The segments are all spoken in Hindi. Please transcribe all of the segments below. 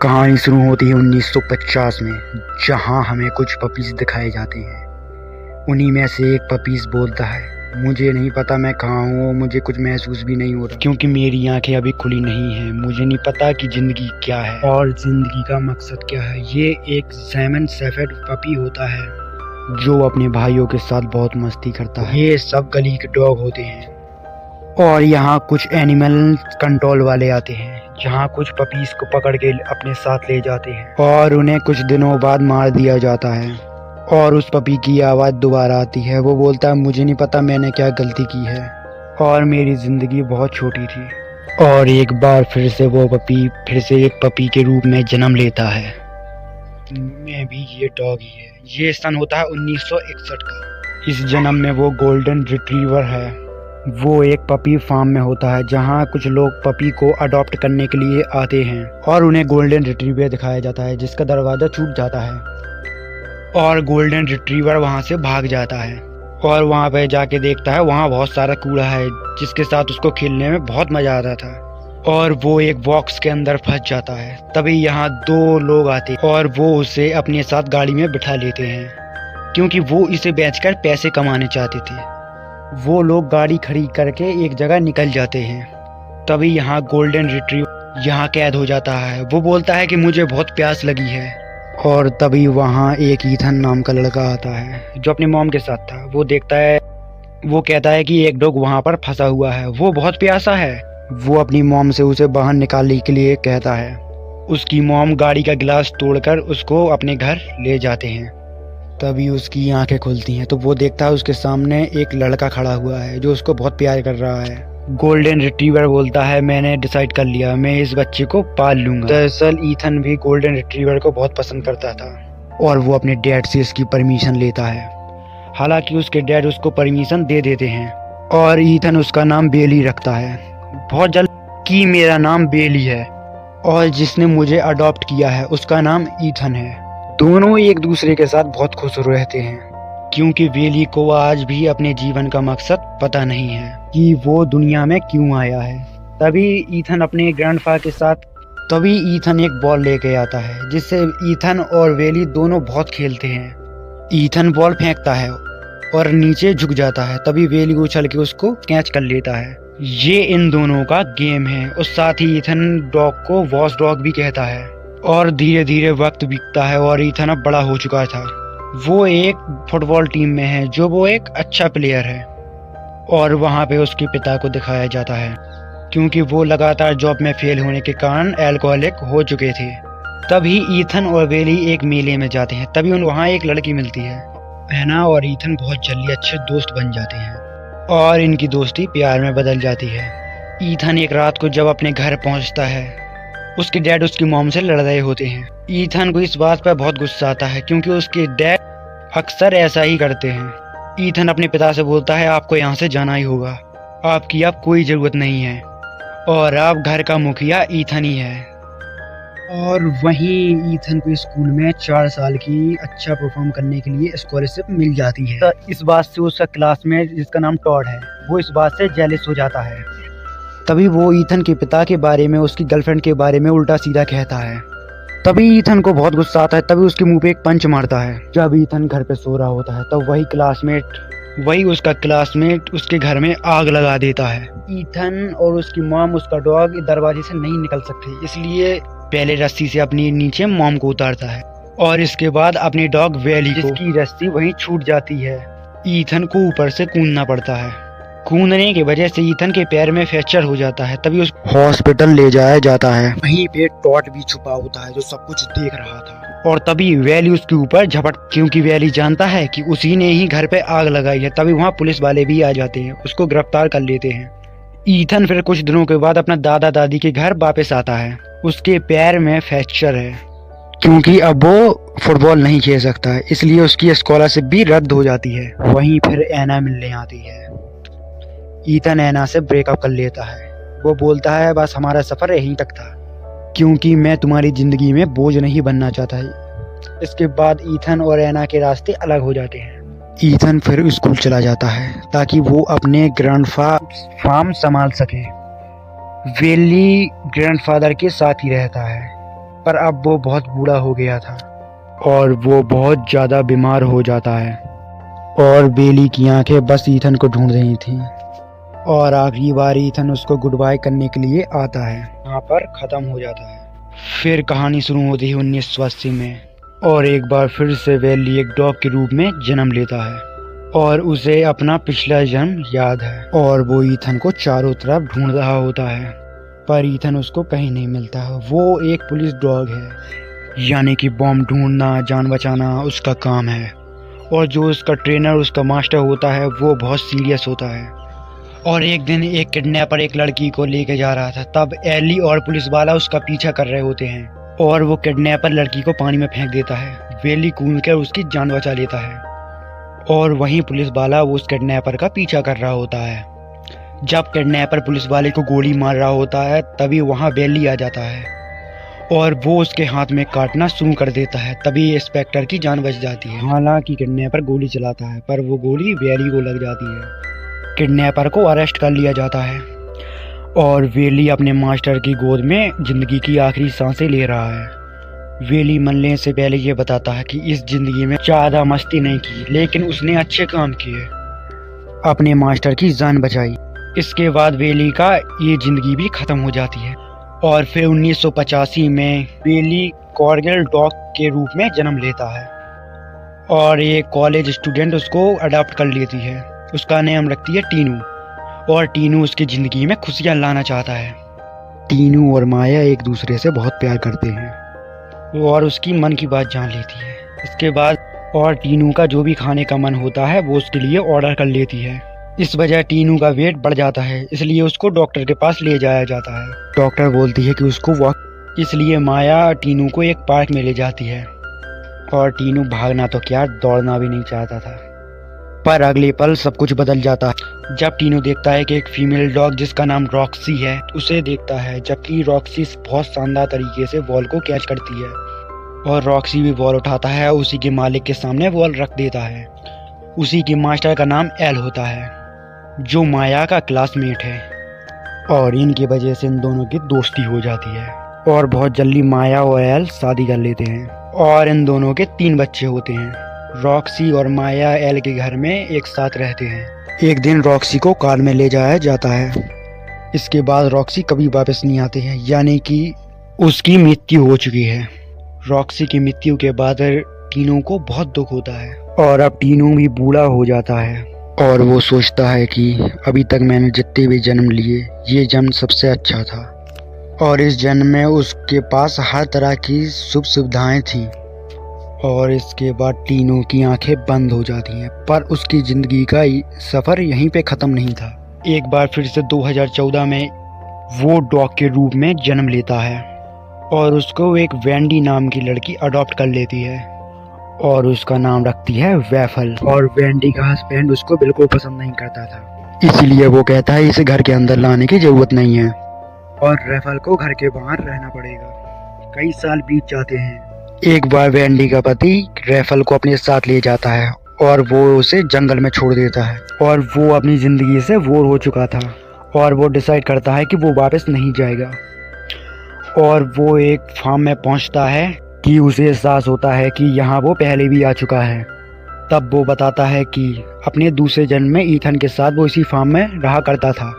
कहानी शुरू होती है 1950 में, जहां हमें कुछ पपीज दिखाए जाते हैं। उन्हीं में से एक पपीज बोलता है, मुझे नहीं पता मैं कहाँ हूँ, मुझे कुछ महसूस भी नहीं हो रहा क्योंकि मेरी आंखें अभी खुली नहीं हैं। मुझे नहीं पता कि जिंदगी क्या है और जिंदगी का मकसद क्या है। ये एक जर्मन शेफर्ड पपी होता है जो अपने भाइयों के साथ बहुत मस्ती करता है। ये सब गली के डॉग होते हैं और यहाँ कुछ एनिमल कंट्रोल वाले आते हैं, जहाँ कुछ पपीज को पकड़ के अपने साथ ले जाते हैं और उन्हें कुछ दिनों बाद मार दिया जाता है। और उस पपी की आवाज़ दोबारा आती है। वो बोलता है, मुझे नहीं पता मैंने क्या गलती की है और मेरी ज़िंदगी बहुत छोटी थी। और एक बार फिर से वो पपी फिर से एक पपी के रूप में जन्म लेता है। मैं भी ये डॉग ही है। ये सन होता है 1961 का। इस जन्म में वो गोल्डन रिट्रीवर है। वो एक पपी फार्म में होता है, जहाँ कुछ लोग पपी को अडॉप्ट करने के लिए आते हैं और उन्हें गोल्डन रिट्रीवर दिखाया जाता है, जिसका दरवाज़ा छूट जाता है और गोल्डन रिट्रीवर वहाँ से भाग जाता है और वहाँ पे जाके देखता है वहाँ बहुत सारा कूड़ा है, जिसके साथ उसको खेलने में बहुत मज़ा आता था। और वो एक बॉक्स के अंदर फंस जाता है। तभी यहाँ दो लोग आते और वो उसे अपने साथ गाड़ी में बिठा लेते हैं, क्योंकि वो इसे बेचकर पैसे कमाने चाहते थे। वो लोग गाड़ी खरीद करके एक जगह निकल जाते हैं। तभी यहाँ गोल्डन रिट्रीवर यहाँ कैद हो जाता है। वो बोलता है कि मुझे बहुत प्यास लगी है। और तभी वहाँ एक ईथन नाम का लड़का आता है जो अपनी मॉम के साथ था। वो देखता है, वो कहता है कि एक डॉग वहाँ पर फंसा हुआ है, वो बहुत प्यासा है। वो अपनी मॉम से उसे बाहर निकालने के लिए कहता है। उसकी मॉम गाड़ी का गिलास तोड़कर उसको अपने घर ले जाते हैं। तभी उसकी आंखें खुलती हैं तो वो देखता है उसके सामने एक लड़का खड़ा हुआ है जो उसको बहुत प्यार कर रहा है। गोल्डन रिट्रीवर बोलता है, मैंने डिसाइड कर लिया, मैं इस बच्चे को पाल लूंगा। दरअसल ईथन भी गोल्डन रिट्रीवर को बहुत पसंद करता था और वो अपने डैड से इसकी परमिशन लेता है। हालांकि उसके डैड उसको परमिशन दे देते हैं और ईथन उसका नाम बेली रखता है। बहुत जल्द कि मेरा नाम बेली है और जिसने मुझे अडॉप्ट किया है उसका नाम ईथन है। दोनों एक दूसरे के साथ बहुत खुश रहते हैं, क्योंकि बेली को आज भी अपने जीवन का मकसद पता नहीं है कि वो दुनिया में क्यों आया है। तभी ईथन एक बॉल लेके आता है, जिससे ईथन और बेली दोनों बहुत खेलते हैं। ईथन बॉल फेंकता है और नीचे झुक जाता है। तभी बेली उछल के उसको कैच कर लेता है। ये इन दोनों का गेम है। और साथ ही ईथन डॉग को वॉच डॉग भी कहता है। और धीरे धीरे वक्त बीतता है और ईथन अब बड़ा हो चुका था। वो एक फुटबॉल टीम में है, जो वो एक अच्छा प्लेयर है। और वहाँ पे उसके पिता को दिखाया जाता है, क्योंकि वो लगातार जॉब में फेल होने के कारण अल्कोहलिक हो चुके थे। तभी ईथन और बेली एक मेले में जाते हैं। तभी वहाँ एक लड़की मिलती है। एना और ईथन बहुत जल्दी अच्छे दोस्त बन जाते हैं और इनकी दोस्ती प्यार में बदल जाती है। ईथन एक रात को जब अपने घर पहुँचता है, उसके डैड उसकी मॉम से लड़ रहे होते हैं। ईथन को इस बात पर बहुत गुस्सा आता है, क्योंकि उसके डैड अक्सर ऐसा ही करते हैं। ईथन अपने पिता से बोलता है, आपको यहाँ से जाना ही होगा, आपकी अब कोई ज़रूरत नहीं है और अब घर का मुखिया ईथन ही है। और वहीं ईथन को स्कूल में 4 साल की अच्छा परफॉर्म करने के लिए स्कॉलरशिप मिल जाती है। तो इस बात से उसका क्लासमेट, जिसका नाम टॉड है, वो इस बात से जेलस हो जाता है। तभी वो ईथन के पिता के बारे में, उसकी गर्लफ्रेंड के बारे में उल्टा सीधा कहता है। तभी ईथन को बहुत गुस्सा आता है। तभी उसके मुंह पे एक पंच मारता है। जब ईथन घर पे सो रहा होता है तब वही उसका क्लासमेट उसके घर में आग लगा देता है। ईथन और उसकी मॉम, उसका डॉग दरवाजे से नहीं निकल सकते, इसलिए पहले रस्सी से अपनी नीचे मॉम को उतारता है और इसके बाद अपने डॉग वेली को, जिसकी रस्सी वहीं छूट जाती है। ईथन को ऊपर से कूदना पड़ता है। कूदने की वजह से ईथन के पैर में फ्रैक्चर हो जाता है। तभी उस हॉस्पिटल ले जाया जाता है। वहीं पे टॉड भी छुपा होता है, जो सब कुछ देख रहा था। और तभी वैली उसके ऊपर क्योंकि वैली जानता है कि उसी ने ही घर पे आग लगाई है। तभी वहाँ पुलिस वाले भी आ जाते हैं, उसको गिरफ्तार कर लेते हैं। ईथन फिर कुछ दिनों के बाद अपना दादा दादी के घर वापस आता है। उसके पैर में फ्रैक्चर है, क्योंकि अब वो फुटबॉल नहीं खेल सकता है, इसलिए उसकी स्कॉलरशिप भी रद्द हो जाती है। वहीं फिर एना मिलने आती है। ईथन एना से ब्रेकअप कर लेता है। वो बोलता है, बस हमारा सफ़र यहीं तक था, क्योंकि मैं तुम्हारी ज़िंदगी में बोझ नहीं बनना चाहता है। इसके बाद ईथन और एना के रास्ते अलग हो जाते हैं। ईथन फिर स्कूल चला जाता है ताकि वो अपने फार्म संभाल सके। वेली ग्रैंडफादर के साथ ही रहता है। पर अब वो बहुत बूढ़ा हो गया था और वो बहुत ज़्यादा बीमार हो जाता है और बेली की आंखें बस ईथन को ढूंढ रही थीं और आखिरी बार ईथन उसको गुड बाय करने के लिए आता है। यहाँ पर ख़त्म हो जाता है। फिर कहानी शुरू होती है 1980 में और एक बार फिर से बेली एक डॉग के रूप में जन्म लेता है और उसे अपना पिछला जन्म याद है और वो ईथन को चारों तरफ ढूंढ रहा होता है पर ईथन उसको कहीं नहीं मिलता। वो एक पुलिस डॉग है, यानी कि बॉम्ब ढूंढना, जान बचाना उसका काम है और जो उसका ट्रेनर, उसका मास्टर होता है वो बहुत सीरियस होता है। और एक दिन एक किडनैपर एक लड़की को लेके जा रहा था, तब एली और पुलिस वाला उसका पीछा कर रहे होते हैं और वो किडनैपर लड़की को पानी में फेंक देता है। बेली कूद कर उसकी जान बचा लेता है और वहीं पुलिस वाला वो उस किडनैपर का पीछा कर रहा होता है। जब किडनैपर पुलिस वाले को गोली मार रहा होता है तभी वहाँ बेली आ जाता है और वो उसके हाथ में काटना शुरू कर देता है। तभी इंस्पेक्टर की जान बच जाती है। हालांकि किडनैपर गोली चलाता है पर वो गोली बेली को लग जाती है। किडनैपर को अरेस्ट कर लिया जाता है और बेली अपने मास्टर की गोद में जिंदगी की आखिरी सांसें ले रहा है। बेली मरने से पहले ये बताता है कि इस जिंदगी में ज़्यादा मस्ती नहीं की, लेकिन उसने अच्छे काम किए, अपने मास्टर की जान बचाई। इसके बाद बेली का ये जिंदगी भी खत्म हो जाती है और फिर 1985 में बेली कॉर्गिल डॉग के रूप में जन्म लेता है और एक कॉलेज स्टूडेंट उसको अडॉप्ट कर लेती है। उसका नाम रखती है टीनू और टीनू उसकी ज़िंदगी में खुशियाँ लाना चाहता है। टीनू और माया एक दूसरे से बहुत प्यार करते हैं और उसकी मन की बात जान लेती है। इसके बाद और टीनू का जो भी खाने का मन होता है वो उसके लिए ऑर्डर कर लेती है। इस वजह टीनू का वेट बढ़ जाता है, इसलिए उसको डॉक्टर के पास ले जाया जाता है। डॉक्टर बोलती है कि उसको वॉक, इसलिए माया टीनू को एक पार्क में ले जाती है और टीनू भागना तो क्या, दौड़ना भी नहीं चाहता था। पर अगले पल सब कुछ बदल जाता है जब टीनू देखता है कि एक फीमेल डॉग जिसका नाम रॉक्सी है उसे देखता है, जबकि रॉक्सी बहुत शानदार तरीके से बॉल को कैच करती है और रॉक्सी भी बॉल उठाता है, उसी के मालिक के सामने बॉल रख देता है। उसी के मास्टर का नाम एल होता है जो माया का क्लासमेट है और इनकी वजह से इन दोनों की दोस्ती हो जाती है और बहुत जल्दी माया और एल शादी कर लेते हैं और इन दोनों के 3 बच्चे होते हैं। रॉक्सी और माया एल के घर में एक साथ रहते हैं। एक दिन रॉक्सी को कार में ले जाया जाता है। इसके बाद रॉक्सी कभी वापस नहीं आते हैं, यानी कि उसकी मृत्यु हो चुकी है। रॉक्सी की मृत्यु के बाद टीनू को बहुत दुख होता है और अब टीनू भी बूढ़ा हो जाता है और वो सोचता है कि अभी तक मैंने जितने भी जन्म लिए ये जन्म सबसे अच्छा था और इस जन्म में उसके पास हर तरह की सुख सुविधाएं थीं। और इसके बाद टीनू की आंखें बंद हो जाती हैं, पर उसकी ज़िंदगी का सफ़र यहीं पे ख़त्म नहीं था। एक बार फिर से 2014 में वो डॉग के रूप में जन्म लेता है और उसको एक वेंडी नाम की लड़की अडॉप्ट कर लेती है और उसका नाम रखती है वेफल। और वेंडी का हस्बैंड उसको बिल्कुल पसंद नहीं करता था, इसलिए वो कहता है इसे घर के अंदर लाने की ज़रूरत नहीं है और वेफल को घर के बाहर रहना पड़ेगा। कई साल बीत जाते हैं। एक बार वेंडी का पति रेफल को अपने साथ ले जाता है और वो उसे जंगल में छोड़ देता है और वो अपनी ज़िंदगी से बोर हो चुका था और वो डिसाइड करता है कि वो वापस नहीं जाएगा और वो एक फार्म में पहुंचता है कि उसे एहसास होता है कि यहाँ वो पहले भी आ चुका है। तब वो बताता है कि अपने दूसरे जन्म में ईथन के साथ वो इसी फार्म में रहा करता था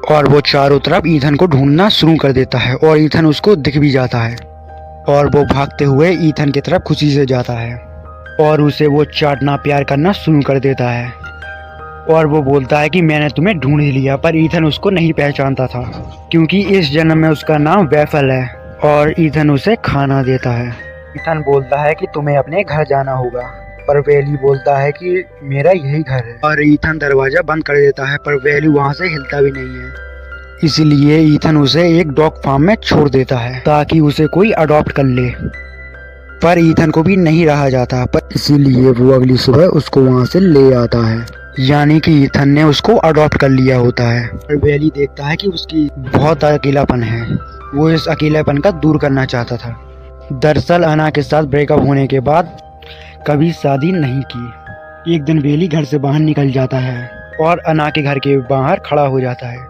और वो चारों तरफ ईथन को ढूंढना शुरू कर देता है और ईथन उसको दिख भी जाता है और वो भागते हुए ईथन की तरफ खुशी से जाता है और उसे वो चाटना प्यार करना शुरू कर देता है और वो बोलता है कि मैंने तुम्हें ढूंढ ही लिया। पर ईथन उसको नहीं पहचानता था क्योंकि इस जन्म में उसका नाम वेफल है और ईथन उसे खाना देता है। ईथन बोलता है कि तुम्हें अपने घर जाना होगा, पर वेली बोलता है कि मेरा यही घर है और ईथन दरवाजा बंद कर देता है, पर वेली वहाँ से हिलता भी नहीं है। इसलिए ईथन उसे एक डॉग फार्म में छोड़ देता है ताकि उसे कोई अडॉप्ट कर ले, पर ईथन को भी नहीं रहा जाता, पर इसीलिए वो अगली सुबह उसको वहाँ से ले आता है, यानी कि ईथन ने उसको अडॉप्ट कर लिया होता है। और वेली देखता है कि उसकी बहुत अकेलापन है, वो इस अकेलापन का दूर करना चाहता था। दरअसल अना के साथ ब्रेकअप होने के बाद कभी शादी नहीं की। एक दिन वेली घर से बाहर निकल जाता है और अना के घर के बाहर खड़ा हो जाता है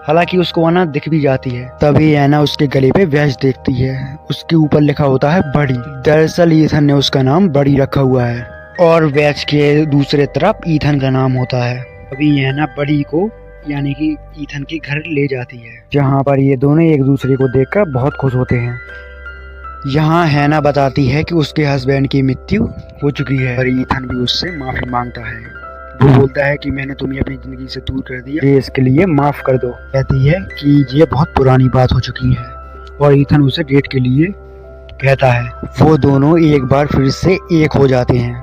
हालांकि उसको अना दिख भी जाती है। तभी ऐना उसके गले पे वैच देखती है, उसके ऊपर लिखा होता है बड़ी। दरअसल ईथन ने उसका नाम बड़ी रखा हुआ है और वैच के दूसरे तरफ ईथन का नाम होता है। अभी ऐना बड़ी को यानी कि ईथन के घर ले जाती है, जहाँ पर ये दोनों एक दूसरे को देखकर बहुत खुश होते हैं। यहाँ हैना बताती है कि उसके हस्बैंड की मृत्यु हो चुकी है और ईथन भी उससे माफी मांगता है। वो बोलता है कि मैंने तुम्हें अपनी जिंदगी से दूर कर दिया, ये इसके लिए माफ कर दो। कहती है कि ये बहुत पुरानी बात हो चुकी है और ईथन उसे डेट के लिए कहता है। वो दोनों एक बार फिर से एक हो जाते हैं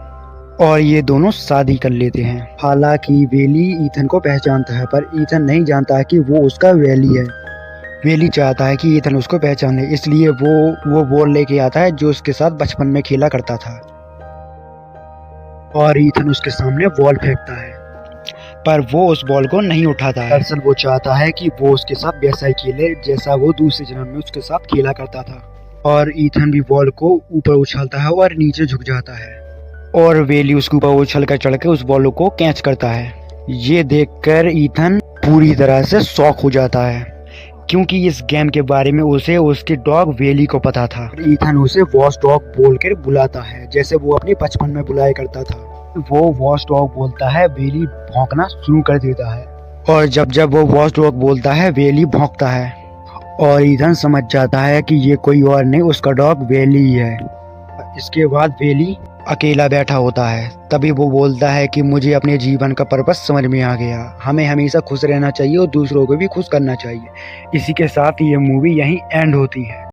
और ये दोनों शादी कर लेते हैं। हालांकि वेली ईथन को पहचानता है, पर ईथन नहीं जानता कि वो उसका वेली है। वेली चाहता है कि ईथन उसको पहचाने, इसलिए वो बॉल लेके आता है जो उसके साथ बचपन में खेला करता था और ईथन उसके सामने बॉल फेंकता है, पर वो उस बॉल को नहीं उठाता है। दरअसल वो चाहता है कि वो उसके साथ वैसा ही खेले जैसा वो दूसरे जन्म में उसके साथ खेला करता था। और ईथन भी बॉल को ऊपर उछालता है और नीचे झुक जाता है और वेली उसके ऊपर उछल कर चढ़ के उस बॉल को कैच करता है। ये देखकर ईथन पूरी तरह से शॉक हो जाता है, क्योंकि इस गेम के बारे में उसे उसके डॉग वेली को पता था। ईथन उसे वॉच डॉग बोलकर बुलाता है, जैसे वो अपने बचपन में बुलाया करता था। वो वॉच डॉग बोलता है, वेली भौंकना शुरू कर देता है और जब जब वो वॉच डॉग बोलता है वेली भौंकता है और ईथन समझ जाता है कि ये कोई और नहीं उसका डॉग वेली ही है। इसके बाद वेली अकेला बैठा होता है। तभी वो बोलता है कि मुझे अपने जीवन का पर्पस समझ में आ गया, हमें हमेशा खुश रहना चाहिए और दूसरों को भी खुश करना चाहिए। इसी के साथ ये मूवी यहीं एंड होती है।